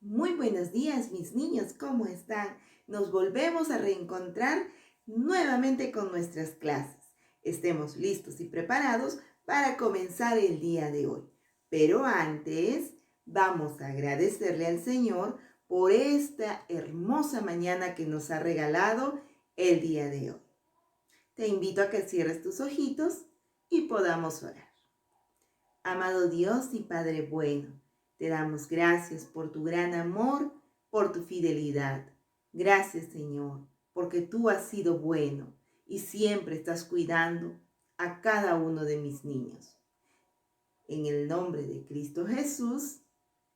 Muy buenos días, mis niños, ¿cómo están? Nos volvemos a reencontrar nuevamente con nuestras clases. Estemos listos y preparados para comenzar el día de hoy. Pero antes, vamos a agradecerle al Señor por esta hermosa mañana que nos ha regalado el día de hoy. Te invito a que cierres tus ojitos y podamos orar. Amado Dios y Padre bueno, te damos gracias por tu gran amor, por tu fidelidad. Gracias, Señor, porque tú has sido bueno y siempre estás cuidando a cada uno de mis niños. En el nombre de Cristo Jesús,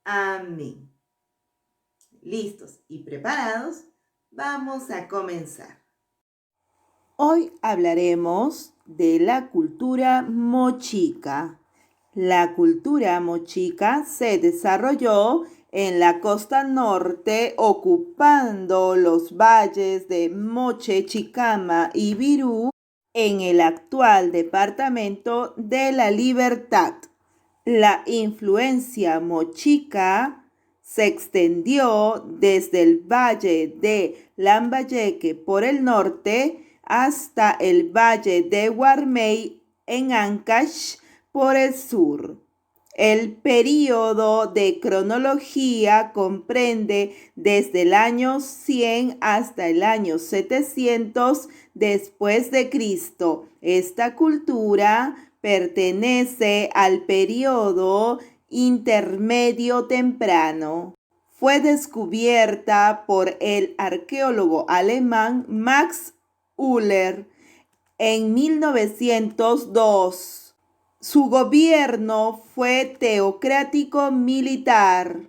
amén. ¿Listos y preparados? Vamos a comenzar. Hoy hablaremos de la cultura mochica. La cultura mochica se desarrolló en la costa norte, ocupando los valles de Moche, Chicama y Virú en el actual departamento de La Libertad. La influencia mochica se extendió desde el valle de Lambayeque por el norte hasta el valle de Guarmey en Ancash por el sur. El período de cronología comprende desde el año 100 hasta el año 700 después de Cristo. Esta cultura pertenece al período intermedio temprano. Fue descubierta por el arqueólogo alemán Max Uller en 1902. Su gobierno fue teocrático militar,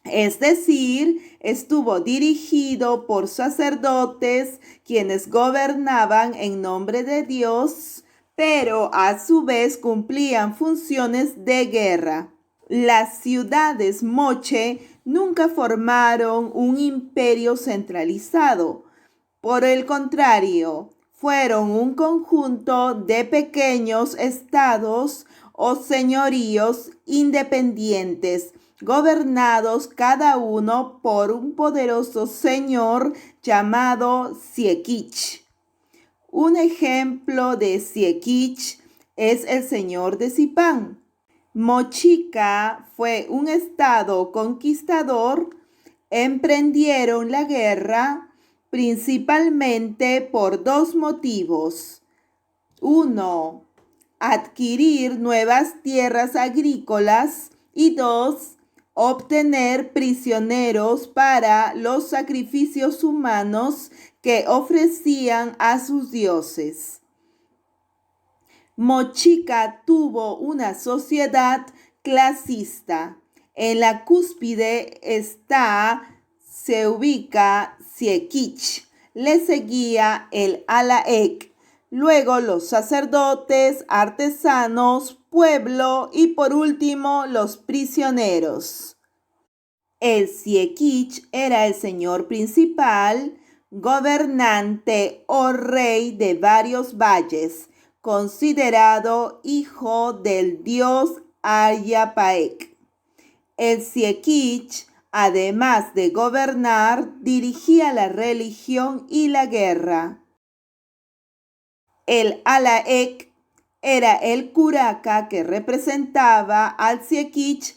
es decir, estuvo dirigido por sacerdotes quienes gobernaban en nombre de Dios, pero a su vez cumplían funciones de guerra. Las ciudades moche nunca formaron un imperio centralizado. Por el contrario, fueron un conjunto de pequeños estados o señoríos independientes, gobernados cada uno por un poderoso señor llamado Siequich. Un ejemplo de Siequich es el señor de Zipán. Mochica fue un estado conquistador. Emprendieron la guerra principalmente por dos motivos. Uno, adquirir nuevas tierras agrícolas y dos, obtener prisioneros para los sacrificios humanos que ofrecían a sus dioses. Mochica tuvo una sociedad clasista. En la cúspide se ubica Siequich, le seguía el Alaec, luego los sacerdotes, artesanos, pueblo y por último los prisioneros. El Siequich era el señor principal, gobernante o rey de varios valles, considerado hijo del dios Ayapaec. El Siequich, además de gobernar, dirigía la religión y la guerra. El Alaec era el curaca que representaba al Siequich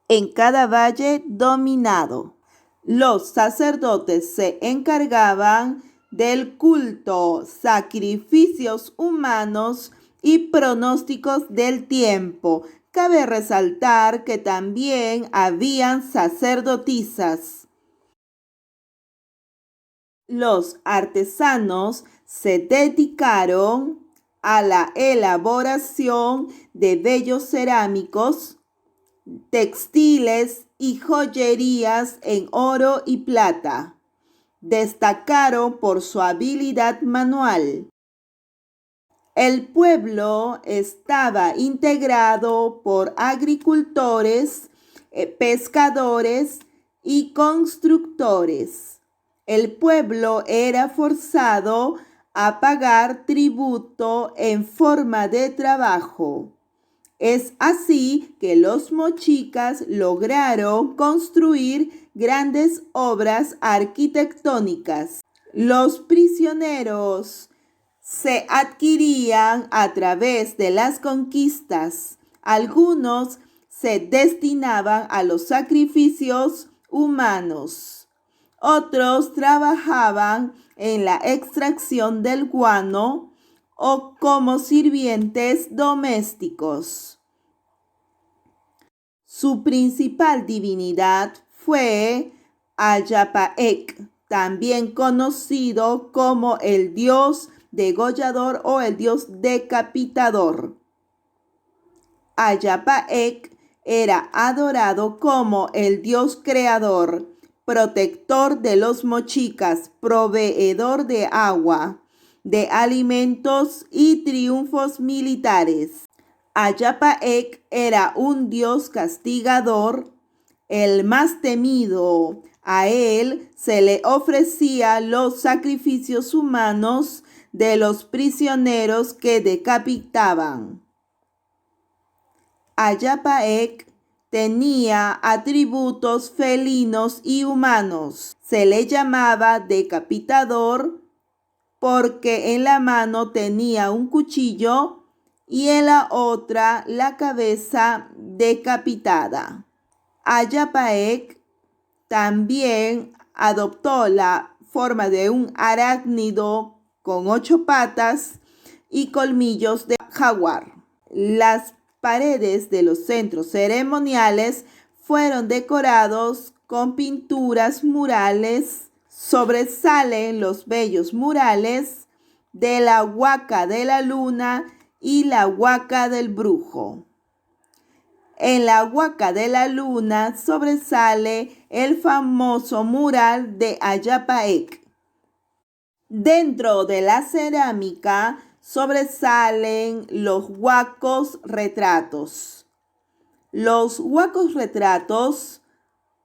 en cada valle dominado. Los sacerdotes se encargaban del culto, sacrificios humanos y pronósticos del tiempo. Cabe resaltar que también habían sacerdotisas. Los artesanos se dedicaron a la elaboración de bellos cerámicos, textiles y joyerías en oro y plata. Destacaron por su habilidad manual. El pueblo estaba integrado por agricultores, pescadores y constructores. El pueblo era forzado a pagar tributo en forma de trabajo. Es así que los mochicas lograron construir grandes obras arquitectónicas. Los prisioneros se adquirían a través de las conquistas. Algunos se destinaban a los sacrificios humanos. Otros trabajaban en la extracción del guano o como sirvientes domésticos. Su principal divinidad fue Ayapaec, también conocido como el dios degollador o el dios decapitador. Ayapaec era adorado como el dios creador, protector de los mochicas, proveedor de agua, de alimentos y triunfos militares. Ayapaec era un dios castigador, el más temido. A él se le ofrecía los sacrificios humanos de los prisioneros que decapitaban. Ayapaec tenía atributos felinos y humanos. Se le llamaba decapitador porque en la mano tenía un cuchillo y en la otra la cabeza decapitada. Ayapaec también adoptó la forma de un arácnido con 8 patas y colmillos de jaguar. Las paredes de los centros ceremoniales fueron decorados con pinturas murales. Sobresalen los bellos murales de la Huaca de la Luna y la Huaca del Brujo. En la Huaca de la Luna sobresale el famoso mural de Ayapaec. Dentro de la cerámica sobresalen los huacos retratos. Los huacos retratos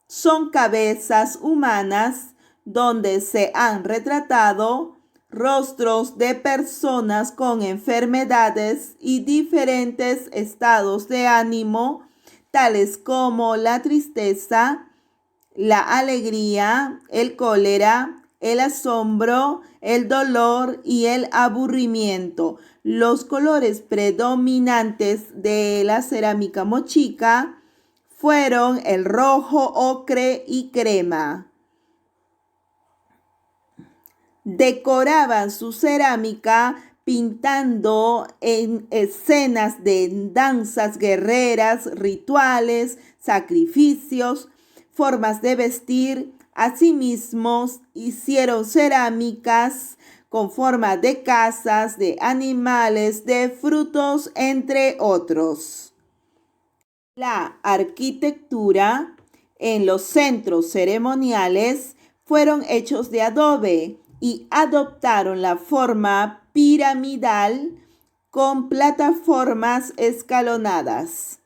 son cabezas humanas donde se han retratado rostros de personas con enfermedades y diferentes estados de ánimo, tales como la tristeza, la alegría, el cólera, el asombro, el dolor y el aburrimiento. Los colores predominantes de la cerámica mochica fueron el rojo, ocre y crema. Decoraban su cerámica pintando en escenas de danzas guerreras, rituales, sacrificios, formas de vestir. Asimismo, hicieron cerámicas con forma de casas, de animales, de frutos, entre otros. La arquitectura en los centros ceremoniales fueron hechos de adobe y adoptaron la forma piramidal con plataformas escalonadas.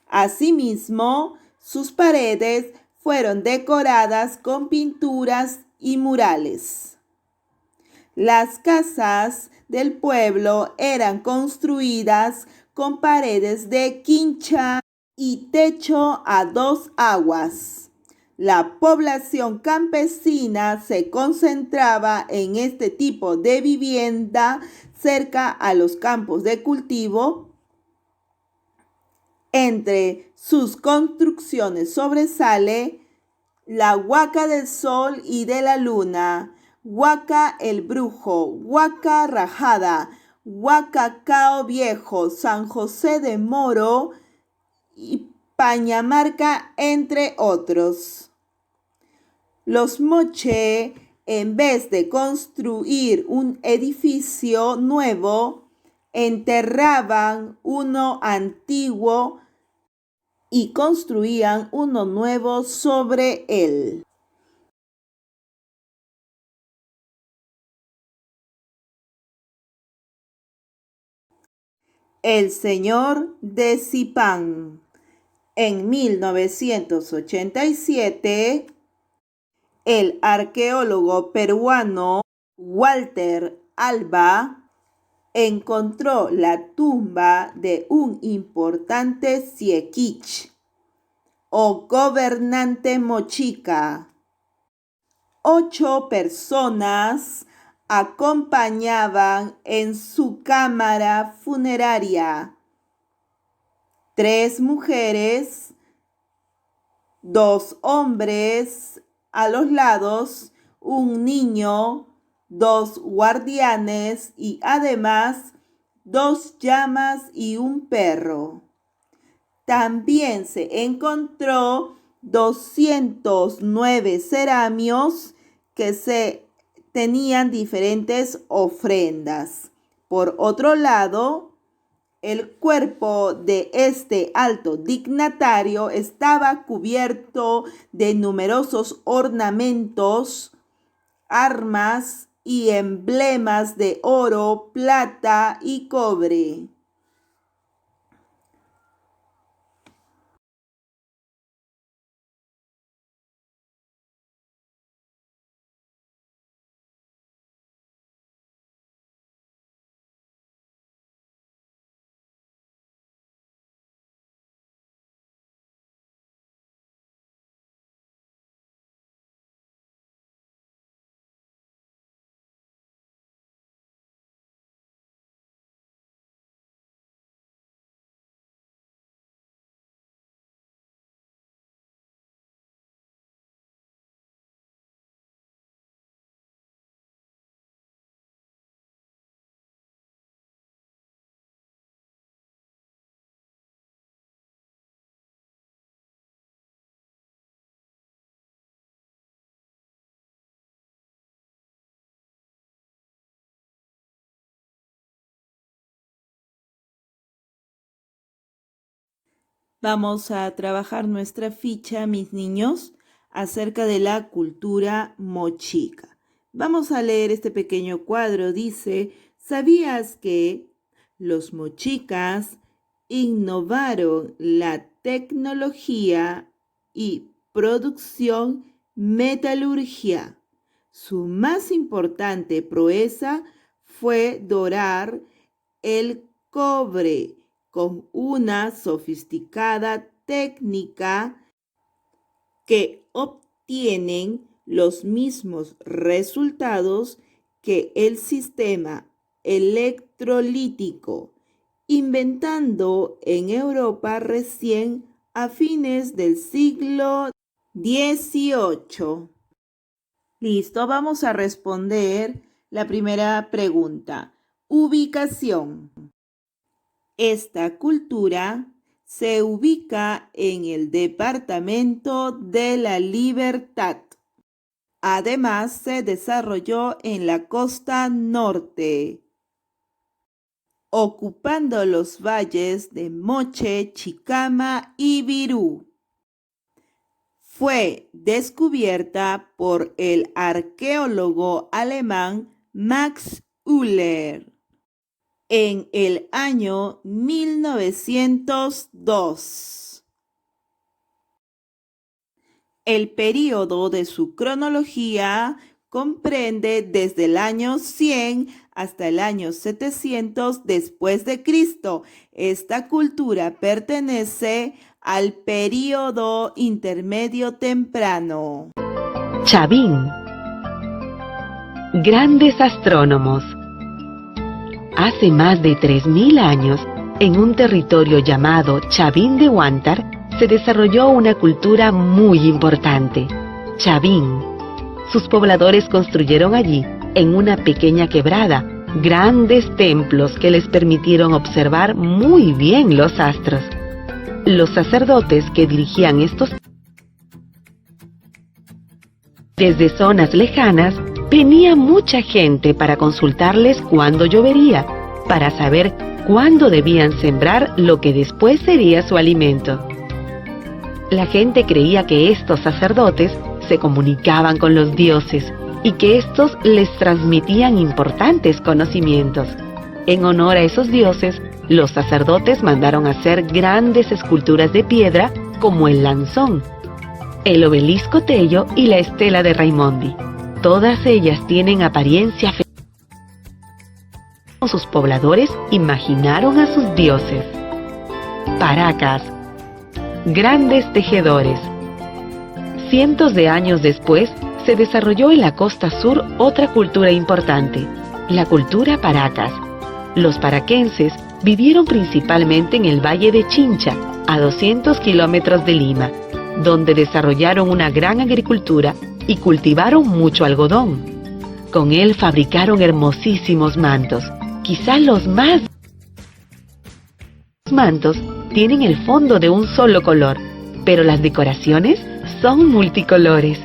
Asimismo, sus paredes fueron decoradas con pinturas y murales. Las casas del pueblo eran construidas con paredes de quincha y techo a 2 aguas. La población campesina se concentraba en este tipo de vivienda cerca a los campos de cultivo. Entre sus construcciones sobresale la Huaca del Sol y de la Luna, Huaca el Brujo, Huaca Rajada, Huaca Cao Viejo, San José de Moro y Pañamarca, entre otros. Los moche, en vez de construir un edificio nuevo, enterraban uno antiguo y construían uno nuevo sobre él. El señor de Zipán. En 1987, el arqueólogo peruano Walter Alba encontró la tumba de un importante Siequich o gobernante mochica. 8 personas acompañaban en su cámara funeraria. 3 mujeres, 2 hombres a los lados, un niño, 2 guardianes y además 2 llamas y un perro. También se encontró 209 ceramios que tenían diferentes ofrendas. Por otro lado, el cuerpo de este alto dignatario estaba cubierto de numerosos ornamentos, armas y emblemas de oro, plata y cobre. Vamos a trabajar nuestra ficha, mis niños, acerca de la cultura mochica. Vamos a leer este pequeño cuadro. Dice, ¿sabías que los mochicas innovaron la tecnología y producción metalurgia? Su más importante proeza fue dorar el cobre con una sofisticada técnica que obtienen los mismos resultados que el sistema electrolítico, inventando en Europa recién a fines del siglo XVIII. Listo, vamos a responder la primera pregunta. Ubicación. Esta cultura se ubica en el departamento de La Libertad. Además, se desarrolló en la costa norte, ocupando los valles de Moche, Chicama y Virú. Fue descubierta por el arqueólogo alemán Max Uller en el año 1902. El período de su cronología comprende desde el año 100 hasta el año 700 después de Cristo. Esta cultura pertenece al período intermedio temprano. Chavín. Grandes astrónomos. Hace más de 3000 años, en un territorio llamado Chavín de Huántar, se desarrolló una cultura muy importante, Chavín. Sus pobladores construyeron allí, en una pequeña quebrada, grandes templos que les permitieron observar muy bien los astros. Los sacerdotes que dirigían estos desde zonas lejanas, venía mucha gente para consultarles cuándo llovería, para saber cuándo debían sembrar lo que después sería su alimento. La gente creía que estos sacerdotes se comunicaban con los dioses y que estos les transmitían importantes conocimientos. En honor a esos dioses, los sacerdotes mandaron hacer grandes esculturas de piedra como el Lanzón, el Obelisco Tello y la Estela de Raimondi. Todas ellas tienen apariencia sus pobladores imaginaron a sus dioses. Paracas, grandes tejedores. Cientos de años después, se desarrolló en la costa sur otra cultura importante, la cultura Paracas. Los paraquenses vivieron principalmente en el Valle de Chincha, a 200 kilómetros de Lima, donde desarrollaron una gran agricultura y cultivaron mucho algodón. Con él fabricaron hermosísimos mantos. Quizás los mantos tienen el fondo de un solo color, pero las decoraciones son multicolores.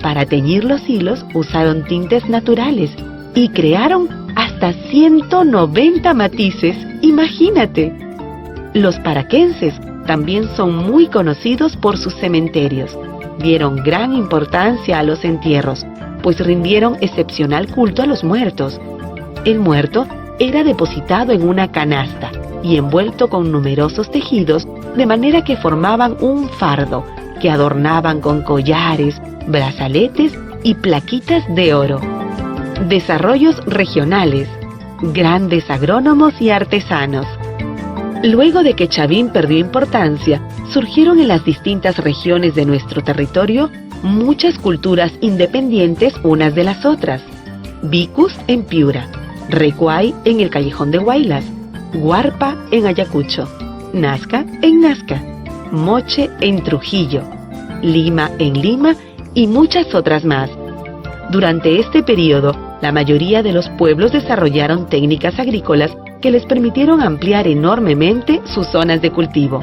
Para teñir los hilos usaron tintes naturales y crearon hasta 190 matices. ¡Imagínate! Los paraquenses también son muy conocidos por sus cementerios. Dieron gran importancia a los entierros, pues rindieron excepcional culto a los muertos. El muerto era depositado en una canasta y envuelto con numerosos tejidos, de manera que formaban un fardo que adornaban con collares, brazaletes y plaquitas de oro. Desarrollos regionales, grandes agrónomos y artesanos. Luego de que Chavín perdió importancia, surgieron en las distintas regiones de nuestro territorio muchas culturas independientes unas de las otras. Vicus en Piura, Recuay en el Callejón de Huaylas, Huarpa en Ayacucho, Nazca en Nazca, Moche en Trujillo, Lima en Lima y muchas otras más. Durante este periodo, la mayoría de los pueblos desarrollaron técnicas agrícolas que les permitieron ampliar enormemente sus zonas de cultivo.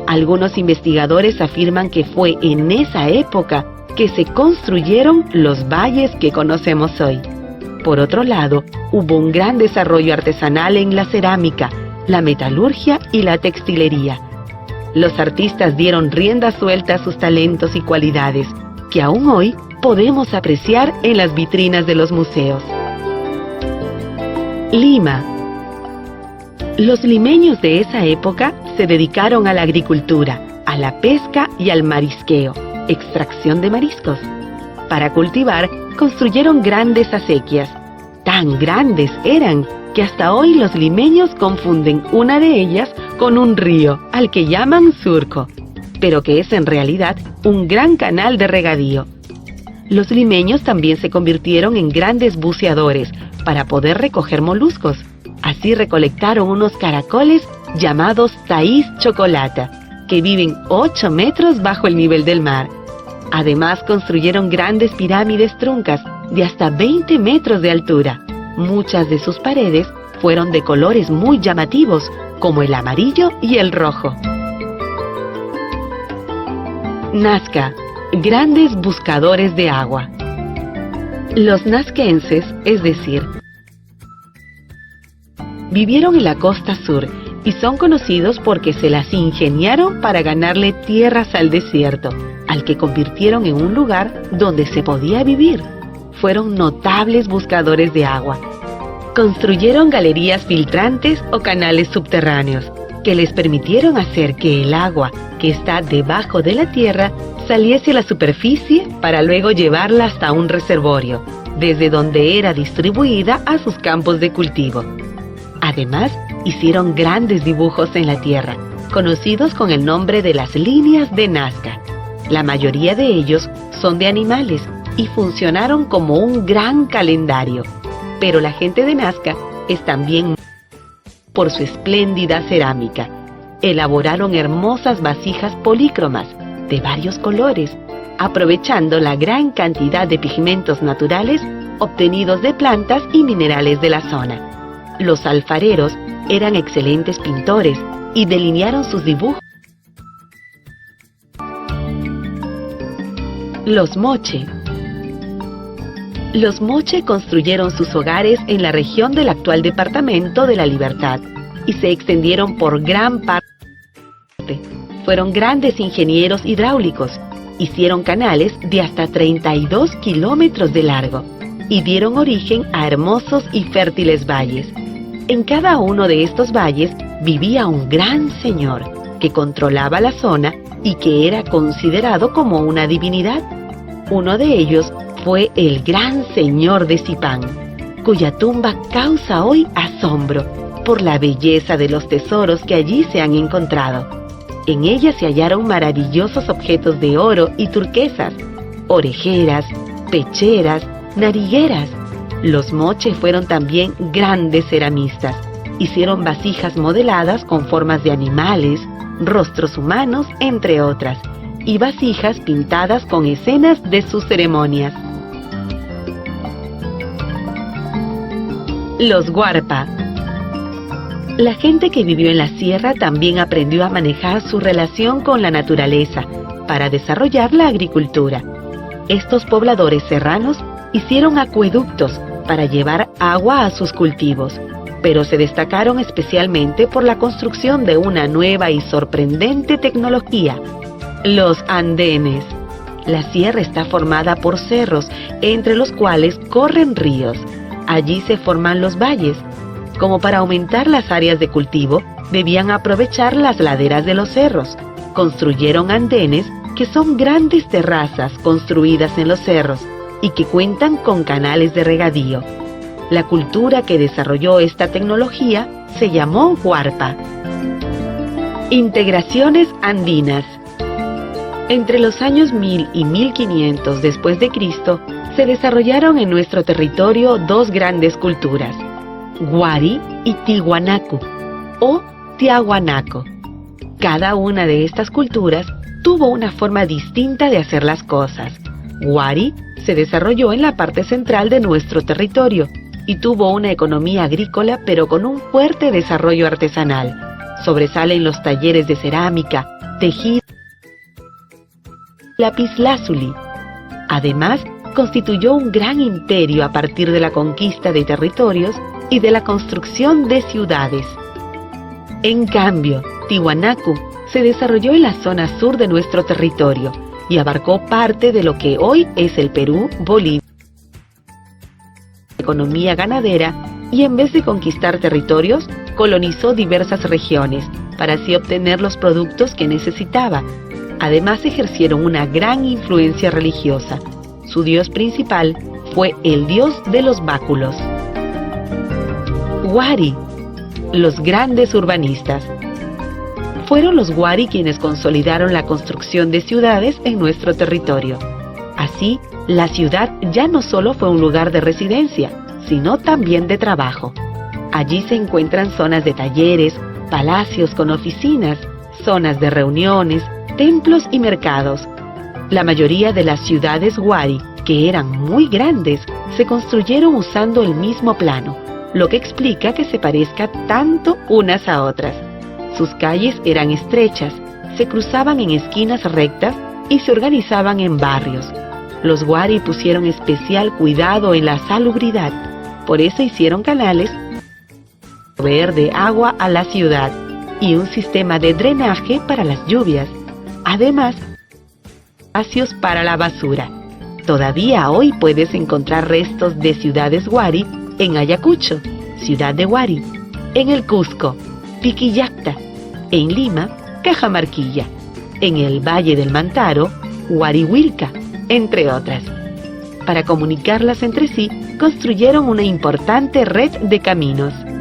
Algunos investigadores afirman que fue en esa época que se construyeron los valles que conocemos hoy. Por otro lado, hubo un gran desarrollo artesanal en la cerámica, la metalurgia y la textilería. Los artistas dieron rienda suelta a sus talentos y cualidades, que aún hoy podemos apreciar en las vitrinas de los museos. Lima. Los limeños de esa época se dedicaron a la agricultura, a la pesca y al marisqueo, extracción de mariscos. Para cultivar, construyeron grandes acequias. Tan grandes eran que hasta hoy los limeños confunden una de ellas con un río, al que llaman surco, pero que es en realidad un gran canal de regadío. Los limeños también se convirtieron en grandes buceadores para poder recoger moluscos. Así recolectaron unos caracoles llamados taís chocolata, que viven 8 metros bajo el nivel del mar. Además, construyeron grandes pirámides truncas de hasta 20 metros de altura. Muchas de sus paredes fueron de colores muy llamativos, como el amarillo y el rojo. Nazca, grandes buscadores de agua. Los nazquenses, es decir, vivieron en la costa sur y son conocidos porque se las ingeniaron para ganarle tierras al desierto, al que convirtieron en un lugar donde se podía vivir. Fueron notables buscadores de agua. Construyeron galerías filtrantes o canales subterráneos que les permitieron hacer que el agua que está debajo de la tierra saliese a la superficie para luego llevarla hasta un reservorio, desde donde era distribuida a sus campos de cultivo. Además, hicieron grandes dibujos en la tierra, conocidos con el nombre de las líneas de Nazca. La mayoría de ellos son de animales y funcionaron como un gran calendario. Pero la gente de Nazca es también por su espléndida cerámica. Elaboraron hermosas vasijas polícromas de varios colores, aprovechando la gran cantidad de pigmentos naturales obtenidos de plantas y minerales de la zona. Los alfareros eran excelentes pintores y delinearon sus dibujos. Los moche. Los moche construyeron sus hogares en la región del actual departamento de La Libertad y se extendieron por gran parte. Fueron grandes ingenieros hidráulicos, hicieron canales de hasta 32 kilómetros de largo y dieron origen a hermosos y fértiles valles. En cada uno de estos valles vivía un gran señor que controlaba la zona y que era considerado como una divinidad. Uno de ellos fue el Gran Señor de Zipán. cuya tumba causa hoy asombro por la belleza de los tesoros que allí se han encontrado. En ella se hallaron maravillosos objetos de oro y turquesas, orejeras, pecheras, narigueras. Los moche fueron también grandes ceramistas. Hicieron vasijas modeladas con formas de animales, rostros humanos, entre otras, y vasijas pintadas con escenas de sus ceremonias. Los Huarpa. La gente que vivió en la sierra también aprendió a manejar su relación con la naturaleza para desarrollar la agricultura. Estos pobladores serranos hicieron acueductos para llevar agua a sus cultivos, pero se destacaron especialmente por la construcción de una nueva y sorprendente tecnología: los andenes. La sierra está formada por cerros, entre los cuales corren ríos. Allí se forman los valles. Como para aumentar las áreas de cultivo, debían aprovechar las laderas de los cerros. Construyeron andenes, que son grandes terrazas construidas en los cerros y que cuentan con canales de regadío. La cultura que desarrolló esta tecnología se llamó Huarpa. Integraciones andinas. Entre los años 1000 y 1500 después de Cristo, se desarrollaron en nuestro territorio dos grandes culturas: Huari y Tiwanaku, o Tiahuanaco. Cada una de estas culturas tuvo una forma distinta de hacer las cosas. Huari se desarrolló en la parte central de nuestro territorio y tuvo una economía agrícola, pero con un fuerte desarrollo artesanal. Sobresalen los talleres de cerámica, tejido, lapislázuli. Además, constituyó un gran imperio a partir de la conquista de territorios y de la construcción de ciudades. En cambio, Tiwanaku se desarrolló en la zona sur de nuestro territorio y abarcó parte de lo que hoy es el Perú, Bolivia, economía ganadera, y en vez de conquistar territorios, colonizó diversas regiones para así obtener los productos que necesitaba. Además, ejercieron una gran influencia religiosa. Su dios principal fue el dios de los báculos. Huari, los grandes urbanistas. Fueron los Huari quienes consolidaron la construcción de ciudades en nuestro territorio. Así, la ciudad ya no solo fue un lugar de residencia, sino también de trabajo. Allí se encuentran zonas de talleres, palacios con oficinas, zonas de reuniones, templos y mercados. La mayoría de las ciudades Huari, que eran muy grandes, se construyeron usando el mismo plano, lo que explica que se parezcan tanto unas a otras. Sus calles eran estrechas, se cruzaban en esquinas rectas y se organizaban en barrios. Los Huari pusieron especial cuidado en la salubridad, por eso hicieron canales para proveer de agua a la ciudad y un sistema de drenaje para las lluvias. Además, espacios para la basura. Todavía hoy puedes encontrar restos de ciudades Huari en Ayacucho, Ciudad de Huari; en el Cusco, Piquillacta; en Lima, Cajamarquilla; en el Valle del Mantaro, Huarihuilca, entre otras. Para comunicarlas entre sí, construyeron una importante red de caminos.